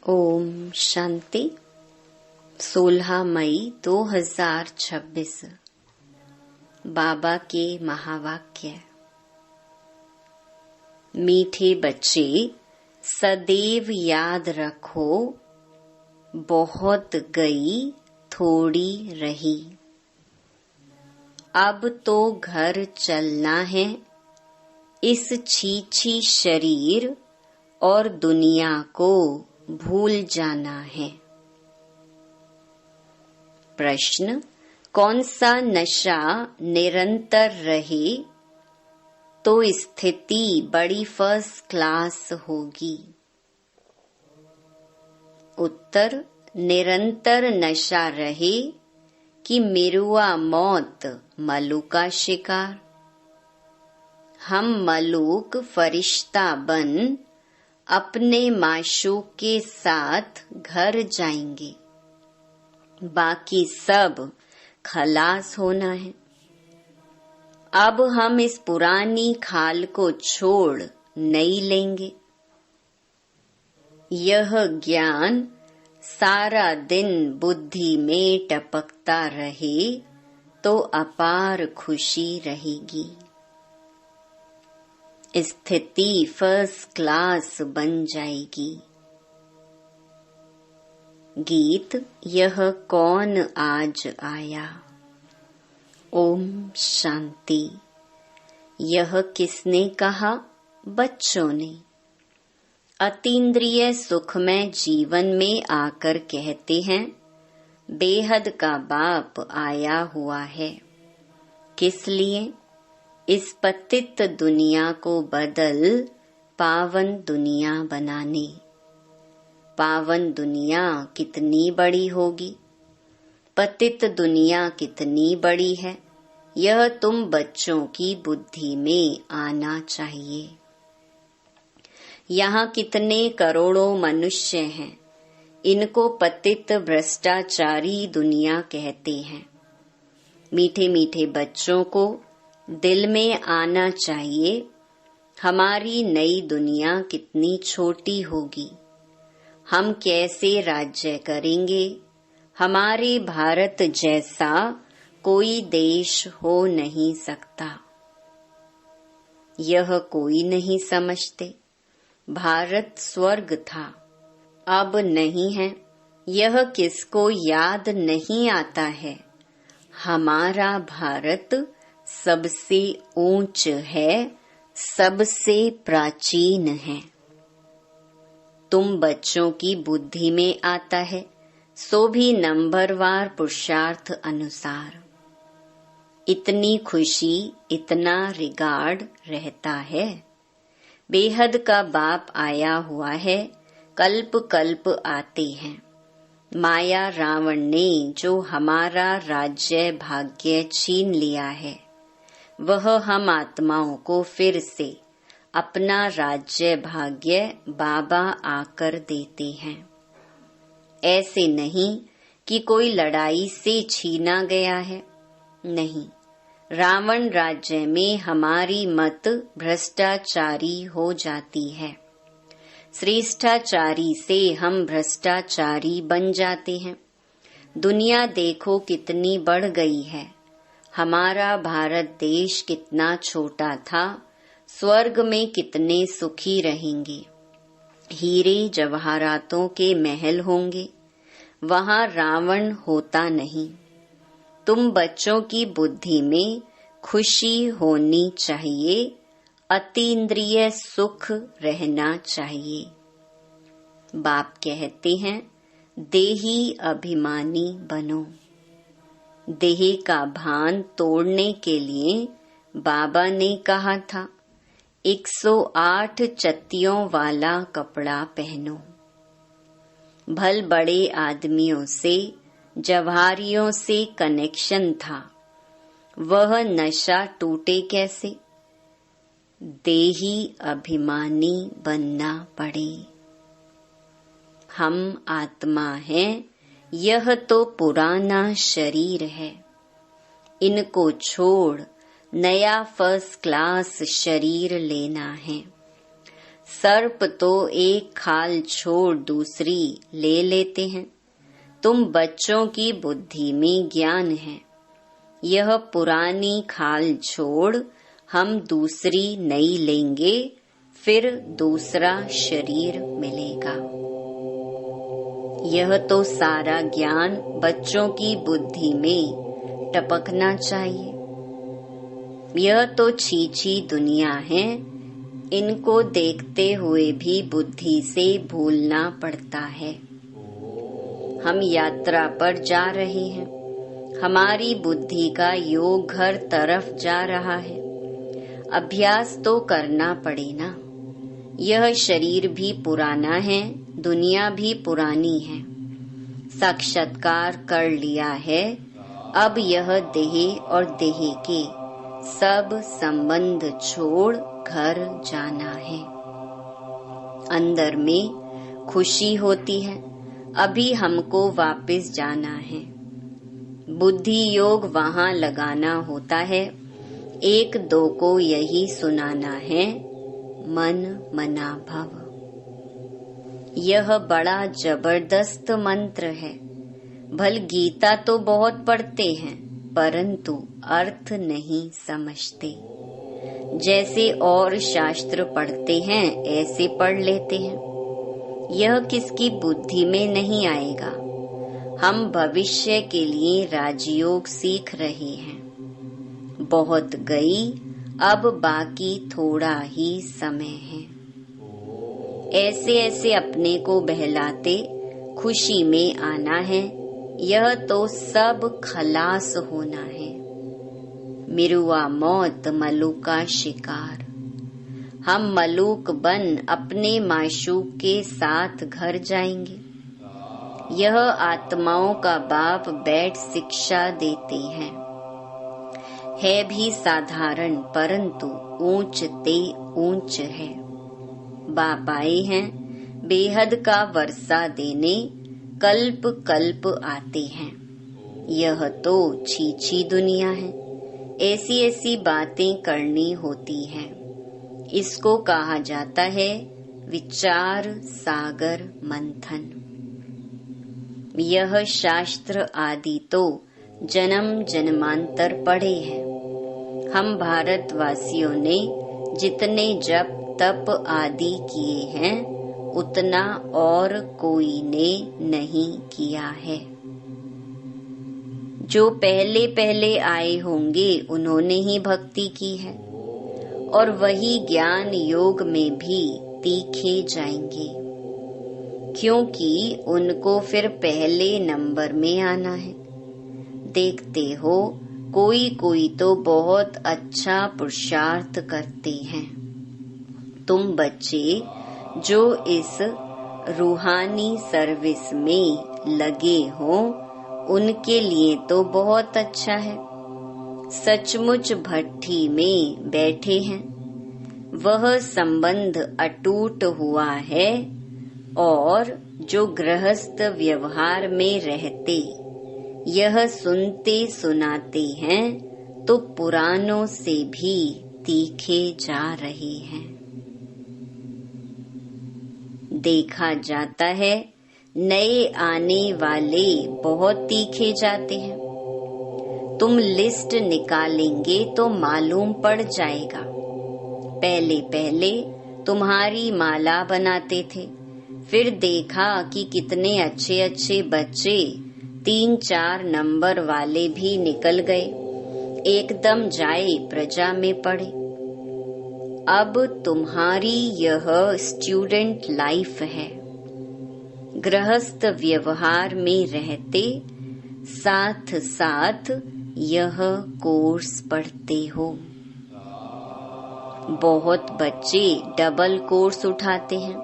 ओम शांति। 16 मई 2026 बाबा के महावाक्य। मीठे बच्चे, सदैव याद रखो, बहुत गई थोड़ी रही। अब तो घर चलना है, इस छीछी शरीर और दुनिया को भूल जाना है। प्रश्न: कौन सा नशा निरंतर रहे तो स्थिति बड़ी फर्स्ट क्लास होगी? उत्तर: निरंतर नशा रहे कि मिरुआ मौत मलू का शिकार। हम मलूक फरिश्ता बन अपने माशूक के साथ घर जाएंगे, बाकी सब खलास होना है। अब हम इस पुरानी खाल को छोड़ नई लेंगे। यह ज्ञान सारा दिन बुद्धि में टपकता रहे तो अपार खुशी रहेगी। स्थिति फर्स्ट क्लास बन जाएगी। गीत: यह कौन आज आया। ओम शांति। यह किसने कहा? बच्चों ने। अतीन्द्रिय सुखमय जीवन में आकर कहते हैं, बेहद का बाप आया हुआ है। किस लिए? इस पतित दुनिया को बदल पावन दुनिया बनाने। पावन दुनिया कितनी बड़ी होगी, पतित दुनिया कितनी बड़ी है, यह तुम बच्चों की बुद्धि में आना चाहिए। यहाँ कितने करोड़ों मनुष्य हैं, इनको पतित भ्रष्टाचारी दुनिया कहते हैं। मीठे मीठे बच्चों को दिल में आना चाहिए, हमारी नई दुनिया कितनी छोटी होगी, हम कैसे राज्य करेंगे। हमारे भारत जैसा कोई देश हो नहीं सकता। यह कोई नहीं समझते। भारत स्वर्ग था, अब नहीं है। यह किसको याद नहीं आता है। हमारा भारत सबसे ऊंच है, सबसे प्राचीन है। तुम बच्चों की बुद्धि में आता है, सो भी नंबरवार पुरुषार्थ अनुसार। इतनी खुशी, इतना रिगार्ड रहता है। बेहद का बाप आया हुआ है, कल्प कल्प आते हैं। माया रावण ने जो हमारा राज्य भाग्य छीन लिया है, वह हम आत्माओं को फिर से अपना राज्य भाग्य बाबा आकर देते हैं। ऐसे नहीं कि कोई लड़ाई से छीना गया है, नहीं। रावण राज्य में हमारी मत भ्रष्टाचारी हो जाती है, श्रेष्ठाचारी से हम भ्रष्टाचारी बन जाते हैं। दुनिया देखो कितनी बढ़ गई है। हमारा भारत देश कितना छोटा था, स्वर्ग में कितने सुखी रहेंगे। हीरे जवाहरातों के महल होंगे, वहाँ रावण होता नहीं। तुम बच्चों की बुद्धि में खुशी होनी चाहिए, अतीन्द्रिय सुख रहना चाहिए। बाप कहते हैं, देही अभिमानी बनो। देह का भान तोड़ने के लिए बाबा ने कहा था, 108 चत्तियों वाला कपड़ा पहनो। भल बड़े आदमियों से, जवाहरियों से कनेक्शन था, वह नशा टूटे कैसे? देही अभिमानी बनना पड़े। हम आत्मा हैं, यह तो पुराना शरीर है। इनको छोड़ नया फर्स्ट क्लास शरीर लेना है। सर्प तो एक खाल छोड़ दूसरी ले लेते हैं। तुम बच्चों की बुद्धि में ज्ञान है। यह पुरानी खाल छोड़ हम दूसरी नई लेंगे, फिर दूसरा शरीर मिलेगा। यह तो सारा ज्ञान बच्चों की बुद्धि में टपकना चाहिए। यह तो छीछी दुनिया है, इनको देखते हुए भी बुद्धि से भूलना पड़ता है। हम यात्रा पर जा रहे हैं, हमारी बुद्धि का योग घर तरफ जा रहा है। अभ्यास तो करना पड़े ना। यह शरीर भी पुराना है, दुनिया भी पुरानी है। साक्षात्कार कर लिया है, अब यह देह और देह के सब संबंध छोड़ घर जाना है। अंदर में खुशी होती है, अभी हमको वापस जाना है। बुद्धि योग वहाँ लगाना होता है। एक दो को यही सुनाना है, मन मना भव। यह बड़ा जबरदस्त मंत्र है। भल गीता तो बहुत पढ़ते हैं, परंतु अर्थ नहीं समझते। जैसे और शास्त्र पढ़ते हैं ऐसे पढ़ लेते हैं। यह किसकी बुद्धि में नहीं आएगा। हम भविष्य के लिए राजयोग सीख रहे हैं। बहुत गई, अब बाकी थोड़ा ही समय है। ऐसे ऐसे अपने को बहलाते खुशी में आना है। यह तो सब खलास होना है। मिरुआ मौत मलूक का शिकार। हम मलूक बन अपने माशूक के साथ घर जाएंगे। यह आत्माओं का बाप बैठ शिक्षा देते हैं। है भी साधारण, परंतु ऊंच ते ऊंच है। बाप आए हैं बेहद का वर्षा देने, कल्प कल्प आते हैं। यह तो छीछी दुनिया है। ऐसी ऐसी बातें करनी होती हैं। इसको कहा जाता है विचार सागर मंथन। यह शास्त्र आदि तो जन्म जन्मांतर पढ़े हैं। हम भारतवासियों ने जितने जप तप आदि किए हैं, उतना और कोई ने नहीं किया है। जो पहले पहले आए होंगे उन्होंने ही भक्ति की है, और वही ज्ञान योग में भी तीखे जाएंगे, क्योंकि उनको फिर पहले नंबर में आना है। देखते हो कोई कोई तो बहुत अच्छा पुरुषार्थ करते हैं। तुम बच्चे जो इस रूहानी सर्विस में लगे हो, उनके लिए तो बहुत अच्छा है। सचमुच भट्ठी में बैठे हैं, वह संबंध अटूट हुआ है। और जो गृहस्थ व्यवहार में रहते यह सुनते सुनाते हैं, तो पुरानों से भी तीखे जा रहे हैं। देखा जाता है नए आने वाले बहुत तीखे जाते हैं। तुम लिस्ट निकालेंगे तो मालूम पड़ जाएगा। पहले पहले तुम्हारी माला बनाते थे, फिर देखा कि कितने अच्छे अच्छे बच्चे 3-4 नंबर वाले भी निकल गए, एकदम जाए प्रजा में पड़े। अब तुम्हारी यह स्टूडेंट लाइफ है। गृहस्थ व्यवहार में रहते साथ साथ यह कोर्स पढ़ते हो। बहुत बच्चे डबल कोर्स उठाते हैं,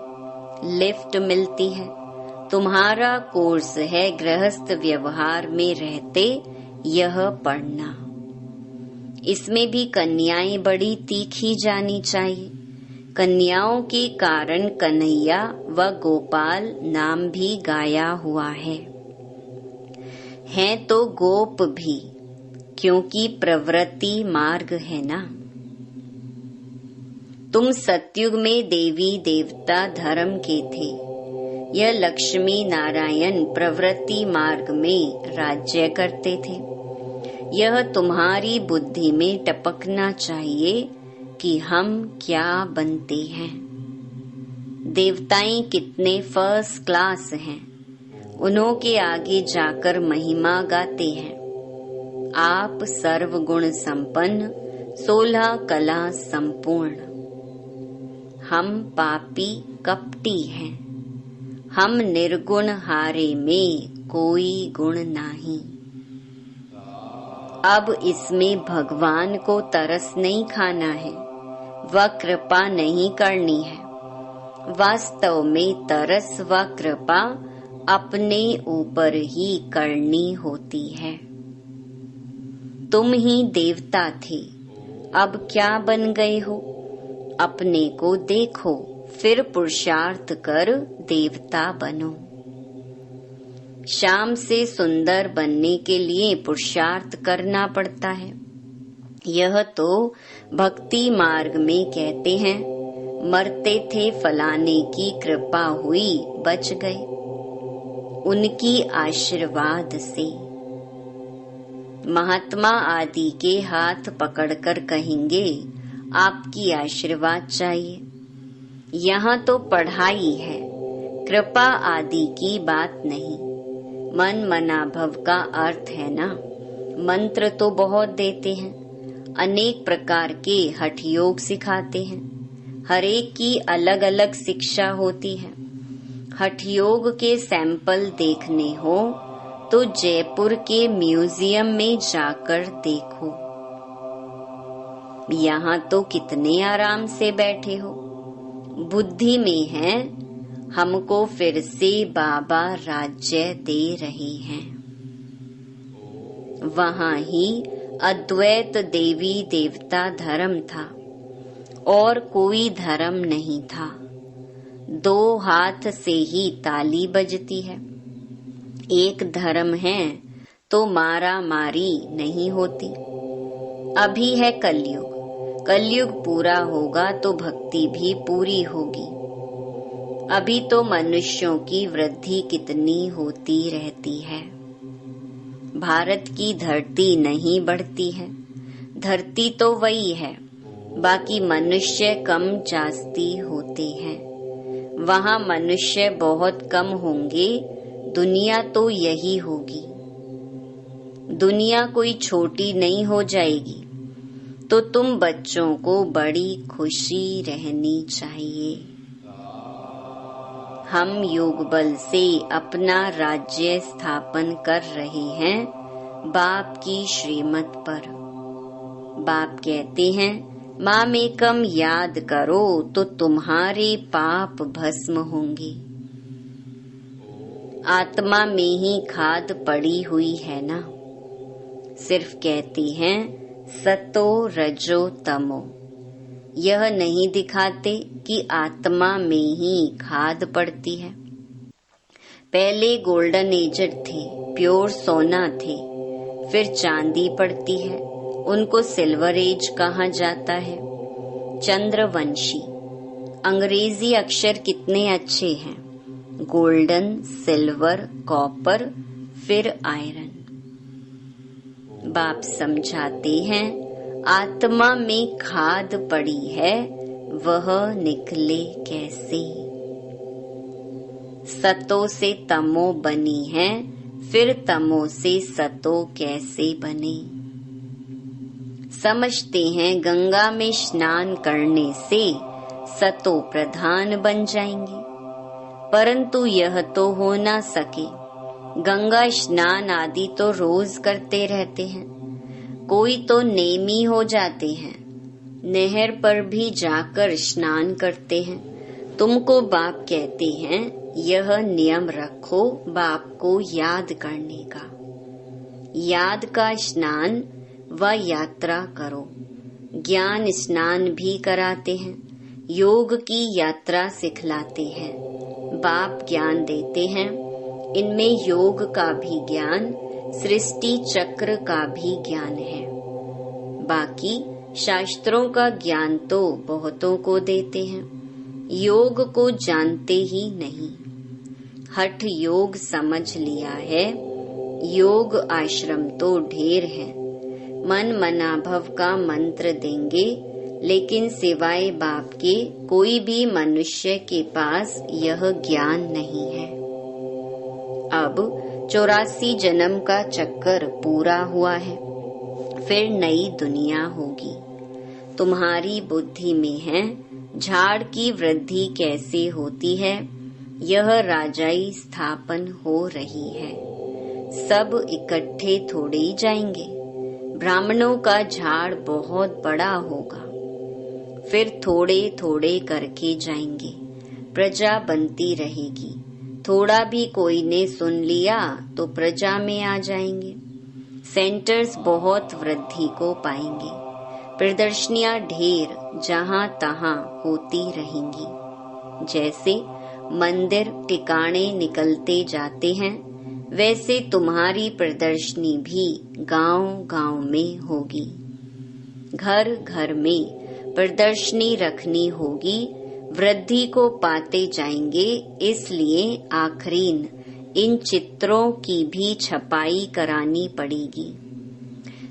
लिफ्ट मिलती है। तुम्हारा कोर्स है गृहस्थ व्यवहार में रहते यह पढ़ना। इसमें भी कन्याएं बड़ी तीखी जानी चाहिए। कन्याओं के कारण कन्हैया व गोपाल नाम भी गाया हुआ है। हैं तो गोप भी, क्योंकि प्रवृत्ति मार्ग है ना। तुम सतयुग में देवी देवता धर्म के थे। यह लक्ष्मी नारायण प्रवृत्ति मार्ग में राज्य करते थे। यह तुम्हारी बुद्धि में टपकना चाहिए कि हम क्या बनते हैं। देवताएं कितने फर्स्ट क्लास हैं, उन्हों के आगे जाकर महिमा गाते हैं। आप सर्वगुण संपन्न 16 कला संपूर्ण। हम पापी कपटी हैं, हम निर्गुण हारे में कोई गुण नहीं। अब इसमें भगवान को तरस नहीं खाना है, व कृपा नहीं करनी है। वास्तव में तरस व कृपा अपने ऊपर ही करनी होती है। तुम ही देवता थे, अब क्या बन गए हो? अपने को देखो, फिर पुरुषार्थ कर देवता बनो। शाम से सुंदर बनने के लिए पुरुषार्थ करना पड़ता है। यह तो भक्ति मार्ग में कहते हैं, मरते थे फलाने की कृपा हुई बच गए, उनकी आशीर्वाद से। महात्मा आदि के हाथ पकड़कर कहेंगे, आपकी आशीर्वाद चाहिए। यहाँ तो पढ़ाई है, कृपा आदि की बात नहीं। मन मनाभव का अर्थ है ना। मंत्र तो बहुत देते हैं, अनेक प्रकार के हठ योग सिखाते हैं। हरेक की अलग अलग शिक्षा होती है। हठ योग के सैंपल देखने हो तो जयपुर के म्यूजियम में जाकर देखो। यहाँ तो कितने आराम से बैठे हो। बुद्धि में है, हमको फिर से बाबा राज्य दे रहे हैं। वहाँ ही अद्वैत देवी देवता धर्म था और कोई धर्म नहीं था। 2 हाथ से ही ताली बजती है। एक धर्म है तो मारा मारी नहीं होती। अभी है कलयुग, कलयुग पूरा होगा तो भक्ति भी पूरी होगी। अभी तो मनुष्यों की वृद्धि कितनी होती रहती है। भारत की धरती नहीं बढ़ती है। धरती तो वही है, बाकी मनुष्य कम जास्ती होते हैं। वहाँ मनुष्य बहुत कम होंगे, दुनिया तो यही होगी। दुनिया कोई छोटी नहीं हो जाएगी, तो तुम बच्चों को बड़ी खुशी रहनी चाहिए। हम योग बल से अपना राज्य स्थापन कर रहे हैं बाप की श्रीमत पर। बाप कहते हैं, मामेकम याद करो तो तुम्हारे पाप भस्म होंगे। आत्मा में ही खाद पड़ी हुई है ना। सिर्फ कहती हैं सतो रजो तमो। यह नहीं दिखाते कि आत्मा में ही खाद पड़ती है। पहले गोल्डन एजर थे, प्योर सोना थे, फिर चांदी पड़ती है, उनको सिल्वर एज कहा जाता है। चंद्रवंशी। अंग्रेजी अक्षर कितने अच्छे हैं, गोल्डन, सिल्वर, कॉपर, फिर आयरन। बाप समझाते हैं, आत्मा में खाद पड़ी है, वह निकले कैसे। सतो से तमो बनी है, फिर तमो से सतो कैसे बने। समझते हैं गंगा में स्नान करने से सतो प्रधान बन जाएंगे, परंतु यह तो हो ना सके। गंगा स्नान आदि तो रोज करते रहते हैं, कोई तो नेमी हो जाते हैं, नहर पर भी जाकर स्नान करते हैं। तुमको बाप कहते हैं, यह नियम रखो बाप को याद करने का। याद का स्नान व यात्रा करो। ज्ञान स्नान भी कराते हैं, योग की यात्रा सिखलाते हैं। बाप ज्ञान देते हैं, इनमें योग का भी ज्ञान, सृष्टि चक्र का भी ज्ञान है। बाकी शास्त्रों का ज्ञान तो बहुतों को देते हैं, योग को जानते ही नहीं। हठ योग समझ लिया है, योग आश्रम तो ढेर है। मन मनाभव का मंत्र देंगे, लेकिन सिवाय बाप के कोई भी मनुष्य के पास यह ज्ञान नहीं है। अब 84 जन्म का चक्कर पूरा हुआ है, फिर नई दुनिया होगी। तुम्हारी बुद्धि में है झाड़ की वृद्धि कैसे होती है, यह राजाई स्थापन हो रही है। सब इकट्ठे थोड़े ही जाएंगे, ब्राह्मणों का झाड़ बहुत बड़ा होगा, फिर थोड़े थोड़े करके जाएंगे, प्रजा बनती रहेगी। थोड़ा भी कोई ने सुन लिया तो प्रजा में आ जाएंगे। सेंटर्स बहुत वृद्धि को पाएंगे, प्रदर्शनियां ढेर जहां तहां होती रहेंगी। जैसे मंदिर टिकाणे निकलते जाते हैं, वैसे तुम्हारी प्रदर्शनी भी गांव-गांव में होगी। घर घर में प्रदर्शनी रखनी होगी, वृद्धि को पाते जाएंगे। इसलिए आखरीन इन चित्रों की भी छपाई करानी पड़ेगी।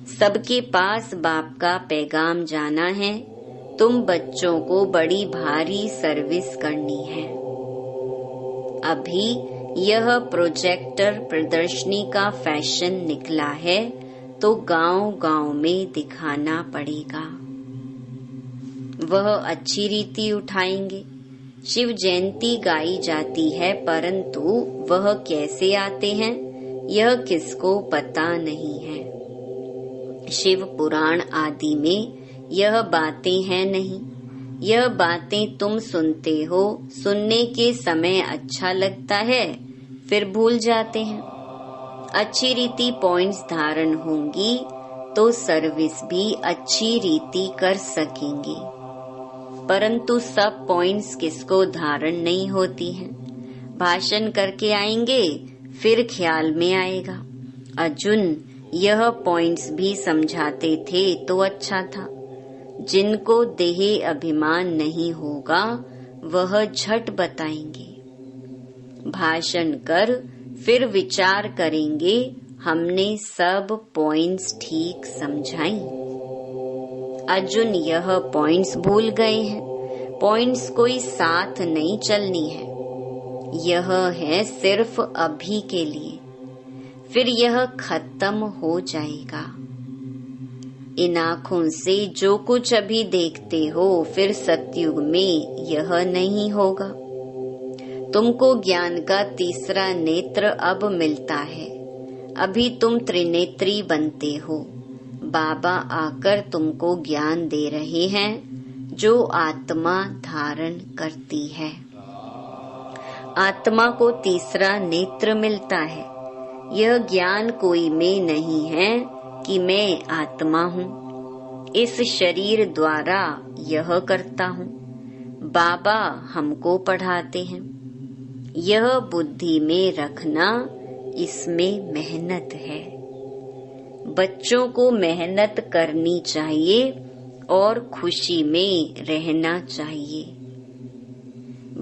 सबके पास बाप का पैगाम जाना है। तुम बच्चों को बड़ी भारी सर्विस करनी है। अभी यह प्रोजेक्टर प्रदर्शनी का फैशन निकला है, तो गांव-गांव में दिखाना पड़ेगा। वह अच्छी रीति उठाएंगे। शिव जयंती गाई जाती है, परंतु वह कैसे आते हैं यह किसको पता नहीं है। शिव पुराण आदि में यह बातें हैं नहीं। यह बातें तुम सुनते हो, सुनने के समय अच्छा लगता है, फिर भूल जाते हैं। अच्छी रीति पॉइंट्स धारण होंगी तो सर्विस भी अच्छी रीति कर सकेंगे, परंतु सब पॉइंट्स किसको धारण नहीं होती हैं। भाषण करके आएंगे, फिर ख्याल में आएगा। अर्जुन यह पॉइंट्स भी समझाते थे तो अच्छा था। जिनको देह अभिमान नहीं होगा वह झट बताएंगे। भाषण कर फिर विचार करेंगे, हमने सब पॉइंट्स ठीक समझाई। अर्जुन यह पॉइंट्स भूल गए हैं। पॉइंट्स कोई साथ नहीं चलनी है, यह है सिर्फ अभी के लिए, फिर यह खत्म हो जाएगा। इन आँखों से जो कुछ अभी देखते हो, फिर सतयुग में यह नहीं होगा। तुमको ज्ञान का तीसरा नेत्र अब मिलता है। अभी तुम त्रिनेत्री बनते हो। बाबा आकर तुमको ज्ञान दे रहे हैं जो आत्मा धारण करती है। आत्मा को तीसरा नेत्र मिलता है। यह ज्ञान कोई में नहीं है कि मैं आत्मा हूँ, इस शरीर द्वारा यह करता हूँ। बाबा हमको पढ़ाते हैं। यह बुद्धि में रखना, इसमें मेहनत है। बच्चों को मेहनत करनी चाहिए और खुशी में रहना चाहिए।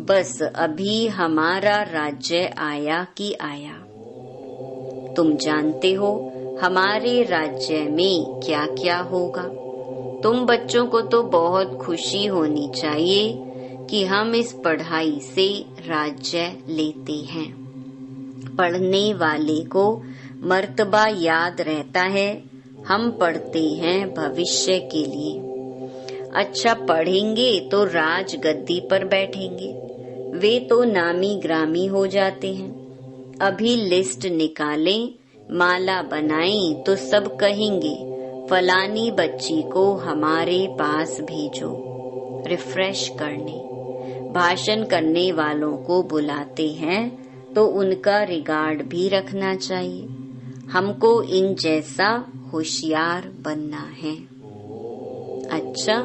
बस अभी हमारा राज्य आया कि आया। तुम जानते हो हमारे राज्य में क्या क्या होगा। तुम बच्चों को तो बहुत खुशी होनी चाहिए कि हम इस पढ़ाई से राज्य लेते हैं। पढ़ने वाले को मर्तबा याद रहता है। हम पढ़ते हैं भविष्य के लिए। अच्छा पढ़ेंगे तो राज गद्दी पर बैठेंगे। वे तो नामी ग्रामी हो जाते हैं। अभी लिस्ट निकालें, माला बनाएं तो सब कहेंगे फलानी बच्ची को हमारे पास भेजो रिफ्रेश करने। भाषण करने वालों को बुलाते हैं तो उनका रिगार्ड भी रखना चाहिए। हमको इन जैसा होशियार बनना है। अच्छा,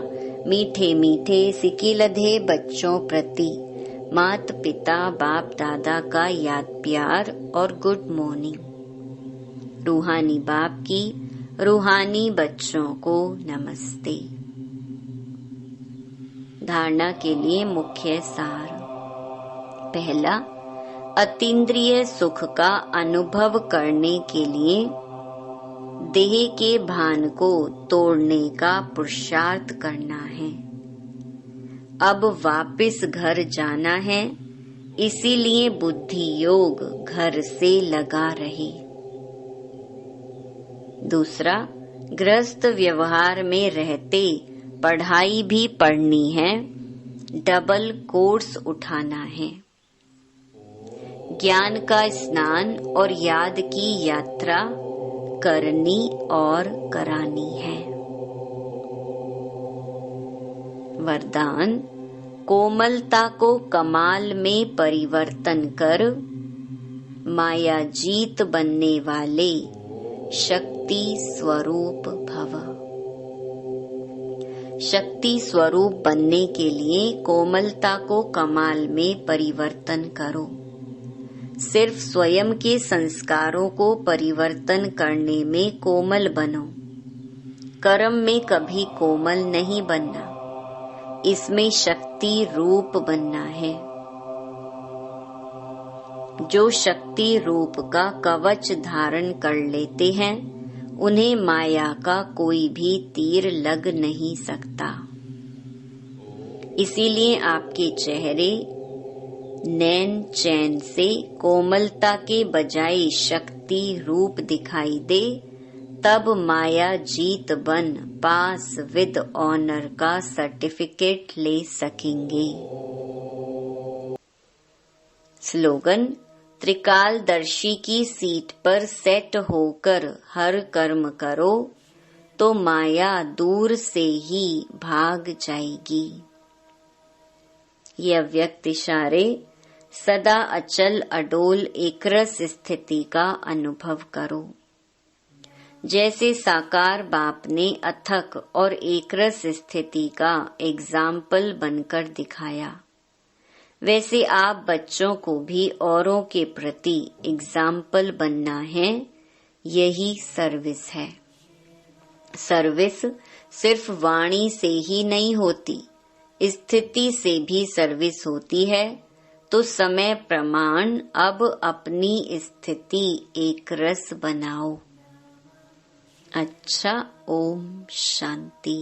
मीठे मीठे सिकिलधे बच्चों प्रति मात पिता बाप दादा का याद प्यार और गुड मॉर्निंग। रूहानी बाप की रूहानी बच्चों को नमस्ते। धारणा के लिए मुख्य सार। पहला, अतीन्द्रिय सुख का अनुभव करने के लिए देह के भान को तोड़ने का पुरुषार्थ करना है। अब वापस घर जाना है, इसीलिए बुद्धि योग घर से लगा रहे। दूसरा, गृहस्थ व्यवहार में रहते पढ़ाई भी पढ़नी है, डबल कोर्स उठाना है। ज्ञान का स्नान और याद की यात्रा करनी और करानी है। वरदान, कोमलता को कमाल में परिवर्तन कर माया जीत बनने वाले शक्ति स्वरूप भव। शक्ति स्वरूप बनने के लिए कोमलता को कमाल में परिवर्तन करो। सिर्फ स्वयं के संस्कारों को परिवर्तन करने में कोमल बनो, कर्म में कभी कोमल नहीं बनना, इसमें शक्ति रूप बनना है। जो शक्ति रूप का कवच धारण कर लेते हैं, उन्हें माया का कोई भी तीर लग नहीं सकता। इसीलिए आपके चेहरे नैन चैन से कोमलता के बजाय शक्ति रूप दिखाई दे, तब माया जीत बन पास विद ऑनर का सर्टिफिकेट ले सकेंगे। स्लोगन, त्रिकालदर्शी की सीट पर सेट होकर हर कर्म करो तो माया दूर से ही भाग जाएगी। ये अव्यक्त इशारे सदा अचल अडोल एकरस स्थिति का अनुभव करो। जैसे साकार बाप ने अथक और एकरस स्थिति का एग्जाम्पल बनकर दिखाया, वैसे आप बच्चों को भी औरों के प्रति एग्जाम्पल बनना है। यही सर्विस है। सर्विस सिर्फ वाणी से ही नहीं होती, स्थिति से भी सर्विस होती है। तो समय प्रमाण अब अपनी स्थिति एक रस बनाओ। अच्छा, ओम शांति।